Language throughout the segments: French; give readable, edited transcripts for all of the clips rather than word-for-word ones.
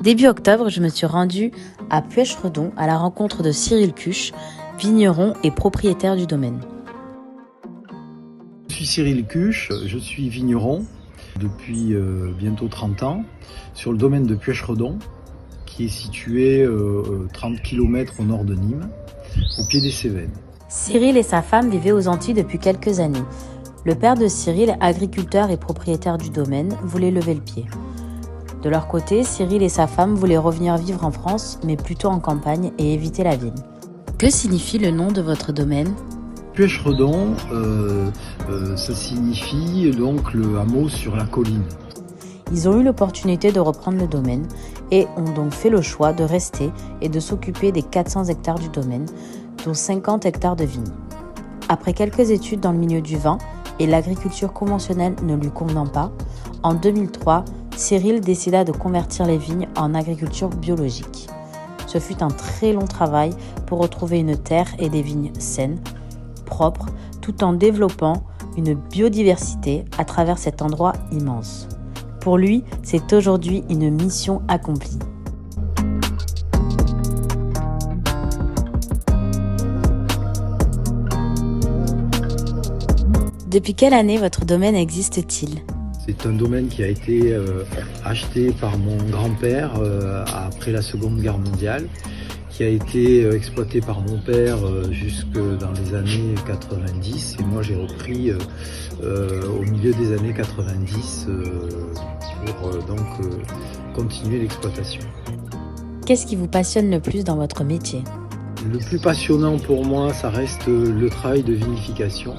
Début octobre, je me suis rendue à Puech-Redon à la rencontre de Cyril Cuche, vigneron et propriétaire du domaine. Je suis Cyril Cuche, je suis vigneron depuis bientôt 30 ans sur le domaine de Puech-Redon qui est situé 30 km au nord de Nîmes, au pied des Cévennes. Cyril et sa femme vivaient aux Antilles depuis quelques années. Le père de Cyril, agriculteur et propriétaire du domaine, voulait lever le pied. De leur côté, Cyril et sa femme voulaient revenir vivre en France, mais plutôt en campagne et éviter la ville. Que signifie le nom de votre domaine ? Puech-Redon, ça signifie donc le hameau sur la colline. Ils ont eu l'opportunité de reprendre le domaine et ont donc fait le choix de rester et de s'occuper des 400 hectares du domaine, dont 50 hectares de vignes. Après quelques études dans le milieu du vin et l'agriculture conventionnelle ne lui convenant pas, en 2003, Cyril décida de convertir les vignes en agriculture biologique. Ce fut un très long travail pour retrouver une terre et des vignes saines, propres, tout en développant une biodiversité à travers cet endroit immense. Pour lui, c'est aujourd'hui une mission accomplie. Depuis quelle année votre domaine existe-t-il ? C'est un domaine qui a été acheté par mon grand-père après la Seconde Guerre mondiale, qui a été exploité par mon père jusque dans les années 90 et moi j'ai repris au milieu des années 90 pour continuer l'exploitation. Qu'est-ce qui vous passionne le plus dans votre métier ? Le plus passionnant pour moi, ça reste le travail de vinification.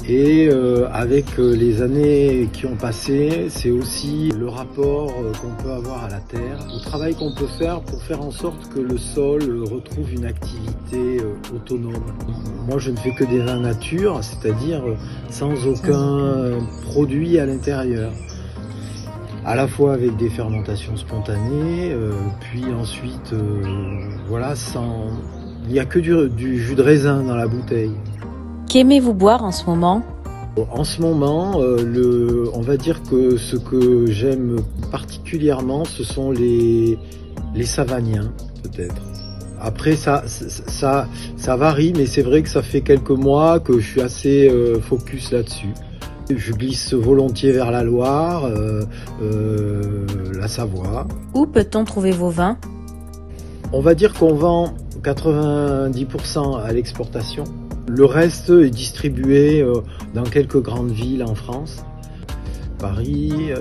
Et avec les années qui ont passé, c'est aussi le rapport qu'on peut avoir à la terre, le travail qu'on peut faire pour faire en sorte que le sol retrouve une activité autonome. Moi, je ne fais que des vins nature, c'est-à-dire sans aucun produit à l'intérieur. À la fois avec des fermentations spontanées, puis ensuite, il n'y a que du jus de raisin dans la bouteille. Qu'aimez-vous boire en ce moment ? En ce moment, on va dire que ce que j'aime particulièrement, ce sont les savagniens, peut-être. Après, ça varie, mais c'est vrai que ça fait quelques mois que je suis assez focus là-dessus. Je glisse volontiers vers la Loire, la Savoie. Où peut-on trouver vos vins ? On va dire qu'on vend 90% à l'exportation. Le reste est distribué dans quelques grandes villes en France, Paris,